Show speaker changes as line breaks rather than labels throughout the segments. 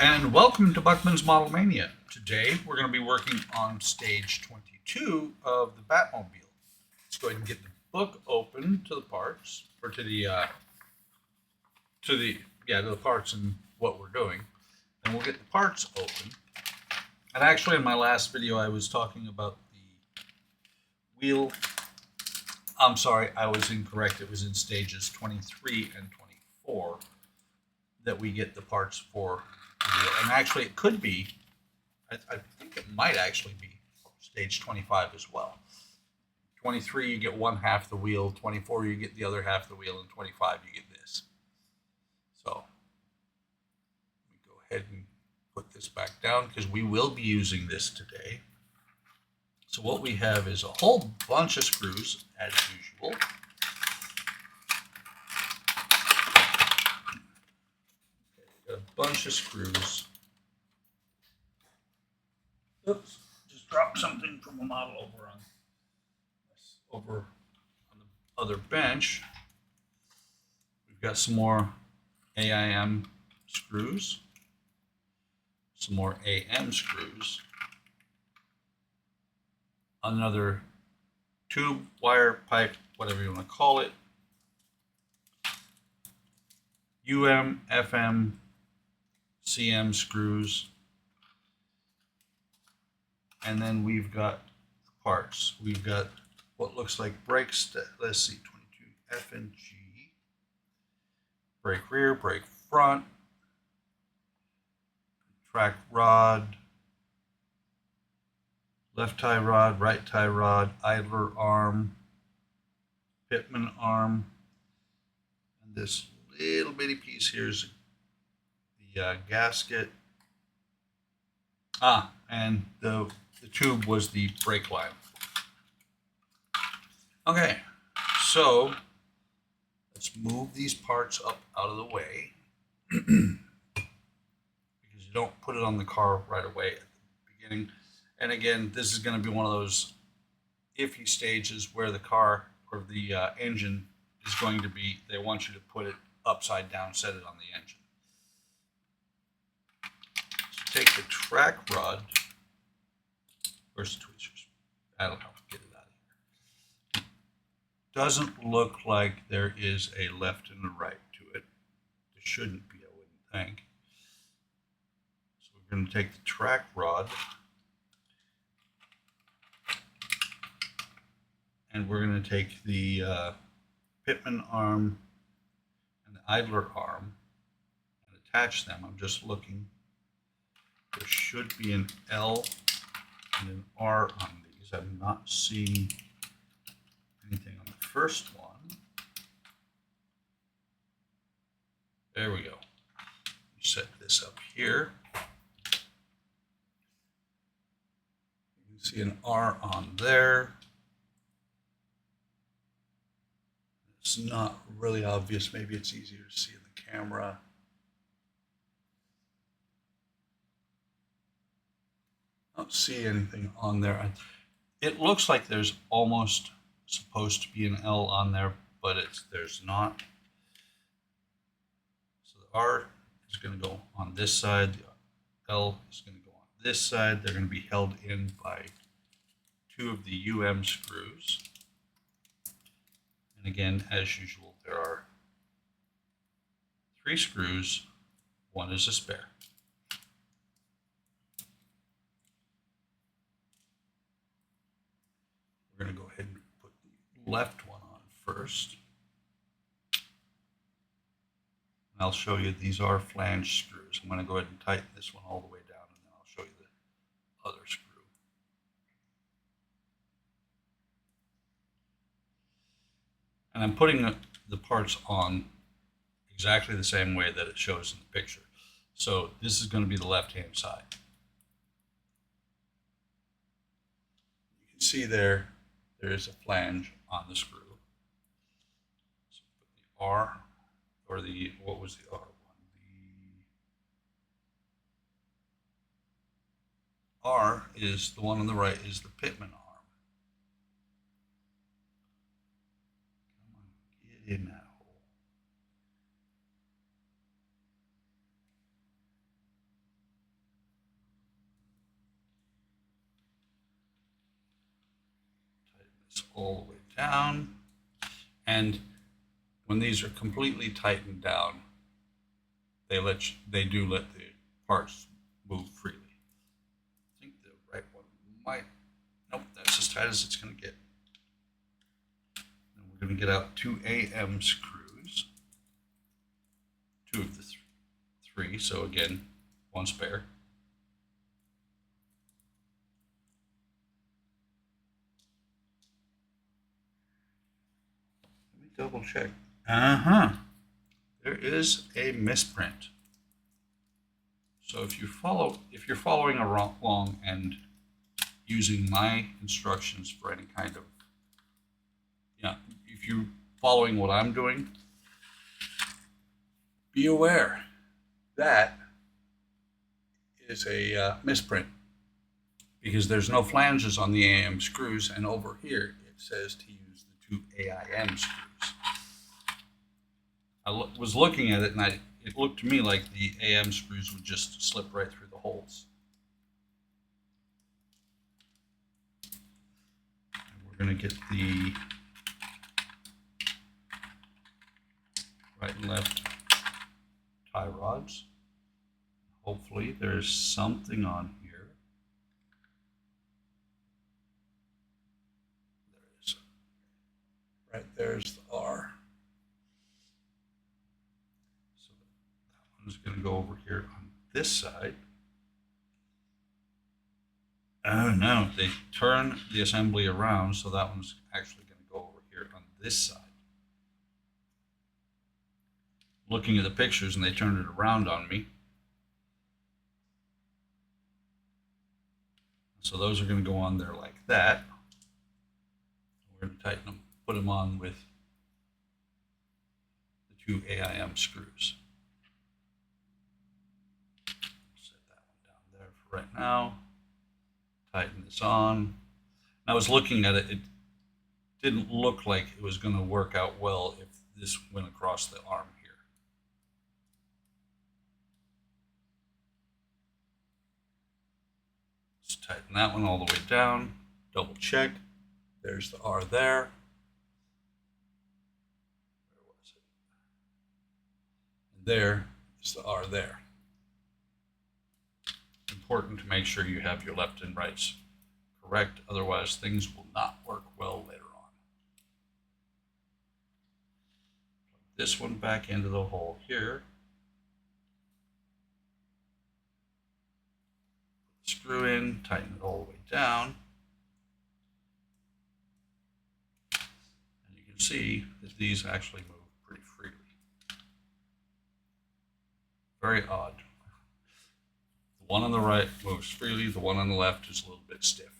and welcome to Buckman's Model Mania. Today we're going to be working on stage 22 of the Batmobile. Let's go ahead and get the book open to the parts, or to the parts and what we're doing, and we'll get the parts open. And actually, in my last video, I was talking about the wheel. I'm sorry, I was incorrect. It was in stages 23 and 24 that we get the parts for the wheel. And actually, it could be, I think it might actually be stage 25 as well. 23, you get one half the wheel. 24, you get the other half of the wheel. And 25, you get this. So let me go ahead and put this back down because we will be using this today. So what we have is a whole bunch of screws, as usual. Got a bunch of screws. Oops, just dropped something from a model over on the other bench. We've got some more AIM screws, some more AM screws, another tube, wire, pipe, whatever you want to call it, FM, CM screws, and then we've got the parts. We've got what looks like brakes. Let's see, 22 F and G, brake rear, brake front, track rod, left tie rod, right tie rod, idler arm, pitman arm, and this little bitty piece here is the gasket. And the tube was the brake line. Okay, so let's move these parts up out of the way because you don't put it on the car right away at the beginning. And again, this is going to be one of those iffy stages where the car or the engine is going to be, they want you to put it upside down, set it on the engine. So take the track rod. Where's the tweezers? That'll help get it out of here. Doesn't look like there is a left and a right to it. There shouldn't be, I wouldn't think. So we're going to take the track rod and we're going to take the pitman arm and the idler arm and attach them. I'm just looking. There should be an L and an R on these. I'm not seeing anything on the first one. There we go. Set this up here. You can see an R on there. It's not really obvious. Maybe it's easier to see in the camera. I don't see anything on there. It looks like there's almost supposed to be an L on there, but there's not. So the R is going to go on this side. The L is going to go on this side. They're going to be held in by two of the screws. And again, as usual, there are 3 screws. One is a spare. We're going to go ahead and put the left one on first. And I'll show you these are flange screws. I'm going to go ahead and tighten this one all the way down, and then I'll show you the other screw. And I'm putting the parts on exactly the same way that it shows in the picture. So this is going to be the left-hand side. You can see there is a flange on the screw. So put the R, or the, what was the R one? The R is the one on the right, is the pitman arm. Come on, get in that hole. this all the way down. And when these are completely tightened down, they do let the parts move freely. I think the right one might. Nope, that's as tight as it's going to get. And we're going to get out 2 AM screws, 2 of the 3. So again, 1 spare. Let me double check. There is a misprint. So if you're following along and using my instructions for any kind of, if you're following what I'm doing, be aware that is a misprint, because there's no flanges on the AM screws, and over here it says to use the 2 AIM screws. I was looking at it, and it looked to me like the AM screws would just slip right through the holes. And we're going to get the right and left tie rods. Hopefully there's something on here. There is. Right there's the R. So that one's going to go over here on this side. Oh no, they turn the assembly around, so that one's actually going to go over here on this side. Looking at the pictures, and they turned it around on me. So those are going to go on there like that. We're going to tighten them, put them on with the 2 AIM screws. Set that one down there for right now. Tighten this on. I was looking at it, it didn't look like it was going to work out well if this went across the arm here. Let's tighten that one all the way down, double check. There's the R there. Where was it? And there is the R there. Important to make sure you have your left and rights correct, otherwise things will not work well later on. Plug this one back into the hole here. Put the screw in, tighten it all the way down. And you can see that these actually move pretty freely. Very odd. The one on the right moves freely, the one on the left is a little bit stiff.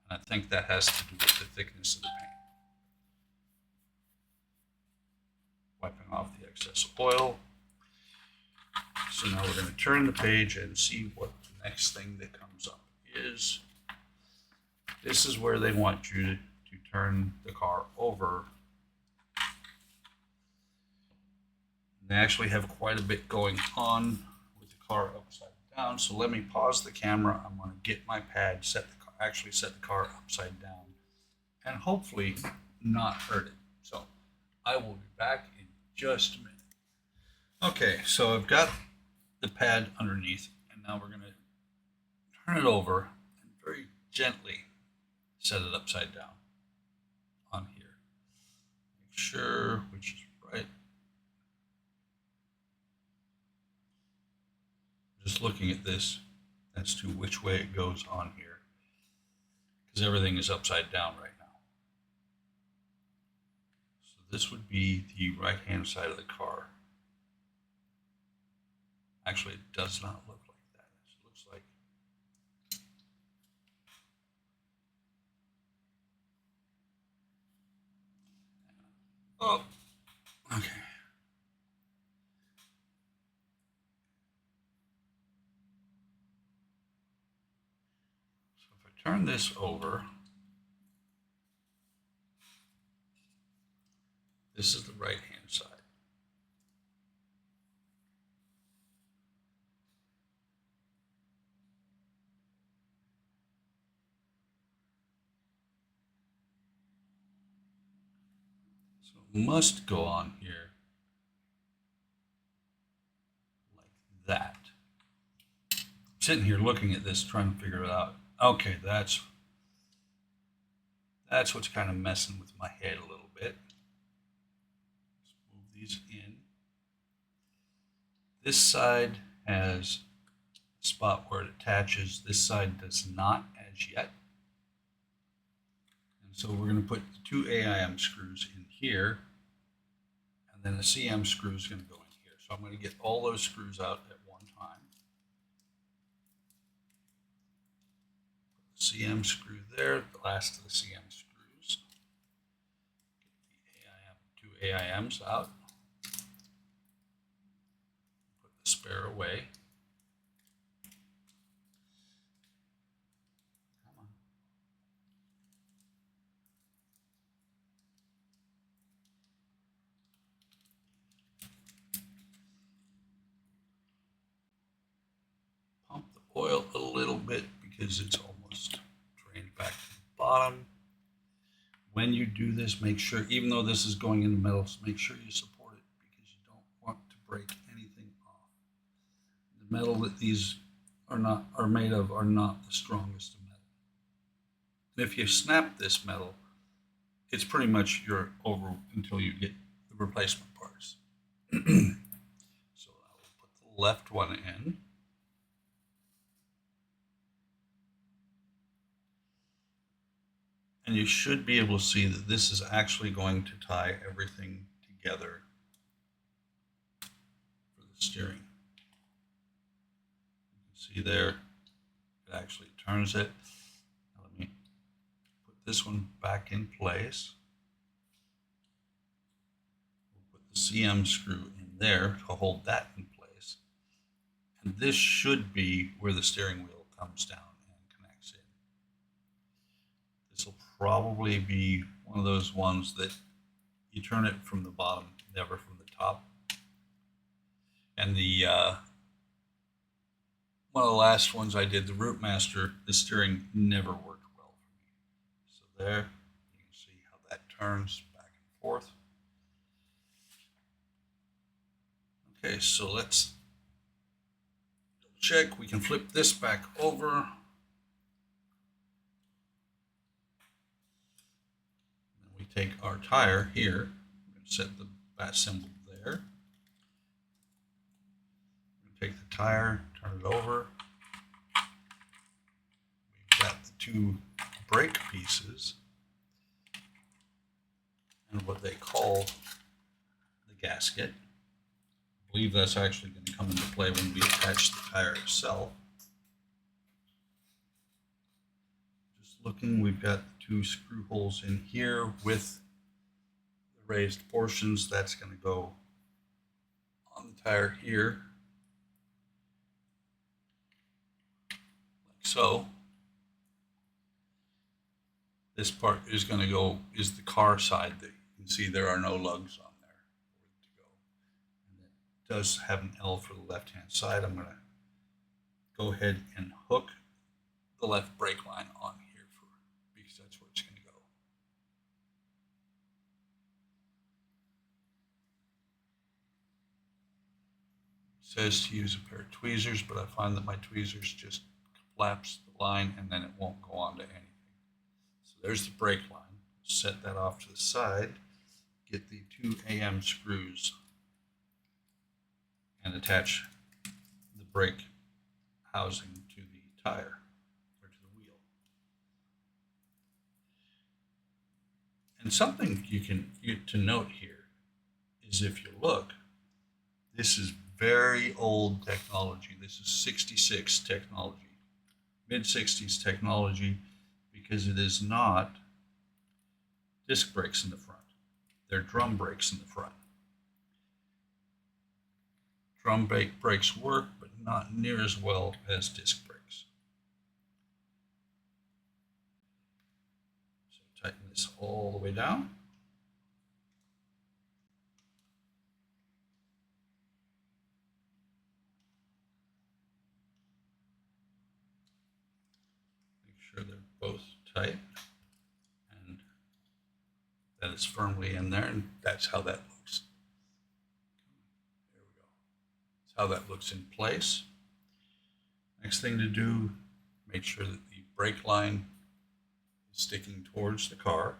And I think that has to do with the thickness of the paint. Wiping off the excess oil. So now we're going to turn the page and see what the next thing that comes up is. This is where they want you to turn the car over. And they actually have quite a bit going on with the car upside down. So let me pause the camera. I'm going to get my pad, actually set the car upside down, and hopefully not hurt it. So I will be back in just a minute. Okay, so I've got the pad underneath, and now we're going to turn it over and very gently set it upside down on here. Make sure which is right. Just looking at this as to which way it goes on here, because everything is upside down right now. So this would be the right hand side of the car. Actually, it does not look like that. It looks like okay. So if I turn this over, this is the right hand side. So it must go on here like that. I'm sitting here looking at this, trying to figure it out. Okay, that's what's kind of messing with my head a little bit. Let's move these in. This side has a spot where it attaches. This side does not as yet. And so we're going to put the 2 AIM screws in here, and then a CM screw is going to go in here. So I'm going to get all those screws out at one time. Put the CM screw there, the last of the CM screws. Get the 2 AIMs out. Put the spare away. Come on. Pump the oil a little bit because it's almost drained back to the bottom. When you do this, make sure, even though this is going into metals, make sure you support it because you don't want to break anything off. The metal that these are made of are not the strongest of metal. And if you snap this metal, it's pretty much you're over until you get the replacement parts. So I will put the left one in. And you should be able to see that this is actually going to tie everything together for the steering. You can see there, it actually turns it. Now let me put this one back in place. We'll put the CM screw in there to hold that in place. And this should be where the steering wheel comes down and connects in. This will probably be one of those ones that you turn it from the bottom, never from the top. And the one of the last ones I did, the Route Master, the steering never worked well for me. So there, you can see how that turns back and forth. Okay, so let's check. We can flip this back over. We take our tire here, we're going to set the bat symbol there. We're going to take the tire, turn it over. We've got the 2 brake pieces and what they call the gasket. I believe that's actually going to come into play when we attach the tire itself. Just looking, we've got the 2 screw holes in here with the raised portions. That's going to go on the tire here, like so. This part is going to go, is the car side that you can see there are no lugs on there for it to go. And it does have an L for the left hand side. I'm going to go ahead and hook the left brake line on here because that's where it's going to go. It says to use a pair of tweezers, but I find that my tweezers just collapse the line and then it won't go on to anything. So there's the brake line. Set that off to the side. Get the 2 AM screws and attach the brake housing to the tire or to the wheel. And something you can get to note here is if you look, this is very old technology. This is 66 technology, mid-60s technology, because it is not disc brakes in the front. They're drum brakes in the front. Drum brakes work, but not near as well as disc brakes. So tighten this all the way down. Make sure they're both tight and that it's firmly in there, and that's how that looks. There we go. That's how that looks in place. Next thing to do, make sure that the brake line is sticking towards the car.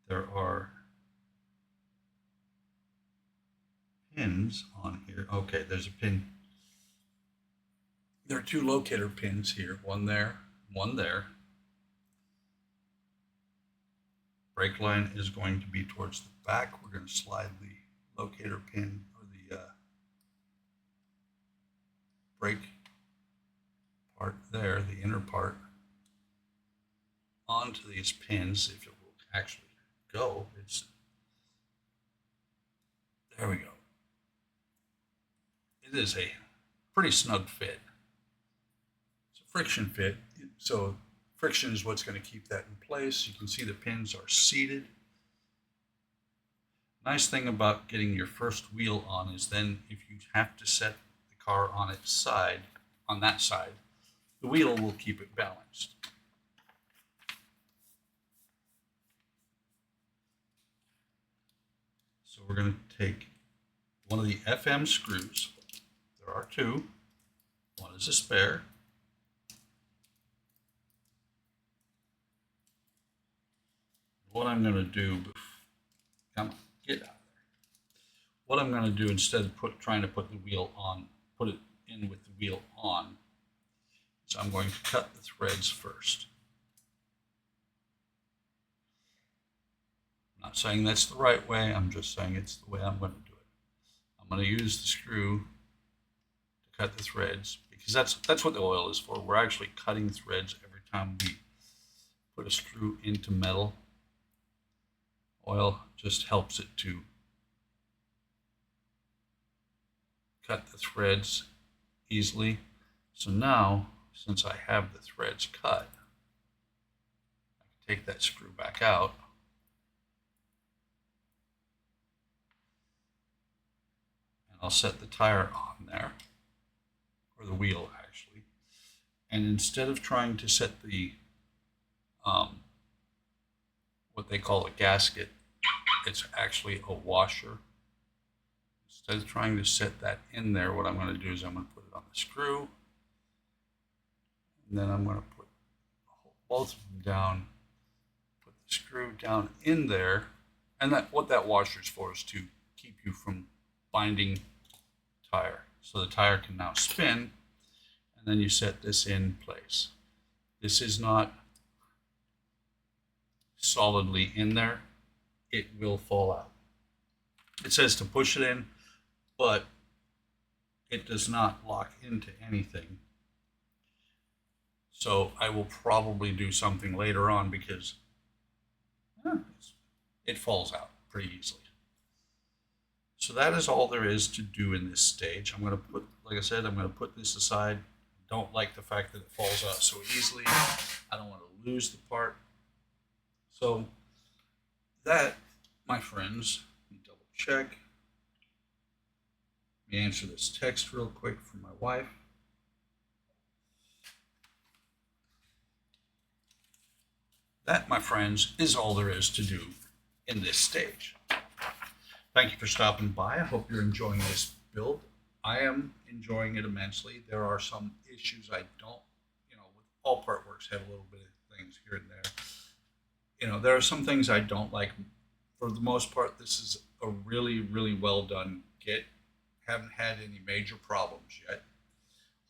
There are pins on here. Okay, there's a pin. There are two locator pins here, one there, one there. Brake line is going to be towards the back. We're going to slide the locator pin or the brake part there, the inner part, onto these pins. If it will actually go, there we go. It is a pretty snug fit. It's a friction fit, so friction is what's going to keep that in place. You can see the pins are seated. Nice thing about getting your first wheel on is then if you have to set the car on its side, on that side, the wheel will keep it balanced. So we're going to take one of the FM screws. There are two. One is a spare. What I'm going to do, come on, get out of there. What I'm going to do instead of trying to put the wheel on, put it in with the wheel on, is I'm going to cut the threads first. I'm not saying that's the right way, I'm just saying it's the way I'm going to do it. I'm going to use the screw to cut the threads because that's what the oil is for. We're actually cutting threads every time we put a screw into metal. Oil just helps it to cut the threads easily. So now, since I have the threads cut, I can take that screw back out. And I'll set the tire on there, or the wheel actually. And instead of trying to set the what they call a gasket, it's actually a washer. Instead of trying to set that in there, what I'm going to do is I'm going to put it on the screw, and then I'm going to put both of them down, put the screw down in there, and what that washer is for is to keep you from binding the tire. So the tire can now spin, and then you set this in place. This is not solidly in there. It will fall out. It says to push it in, but it does not lock into anything. So I will probably do something later on because it falls out pretty easily. So that is all there is to do in this stage. I'm going to put, like I said, I'm going to put this aside. I don't like the fact that it falls out so easily. I don't want to lose the part. So that, my friends, let me double check. Let me answer this text real quick from my wife. That, my friends, is all there is to do in this stage. Thank you for stopping by. I hope you're enjoying this build. I am enjoying it immensely. There are some issues I don't, with all part works have a little bit of things here and there. There are some things I don't like. For the most part, this is a really, really well done kit. Haven't had any major problems yet.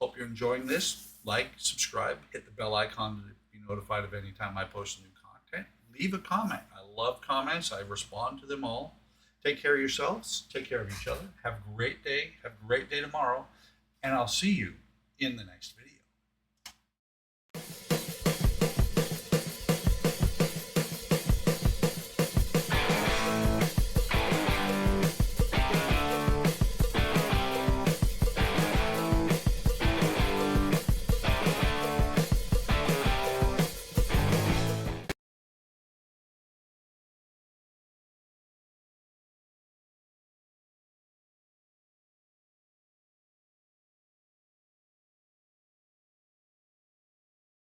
Hope you're enjoying this. Like, subscribe, hit the bell icon to be notified of any time I post new content. Leave a comment. I love comments. I respond to them all. Take care of yourselves. Take care of each other. Have a great day. Have a great day tomorrow. And I'll see you in the next video.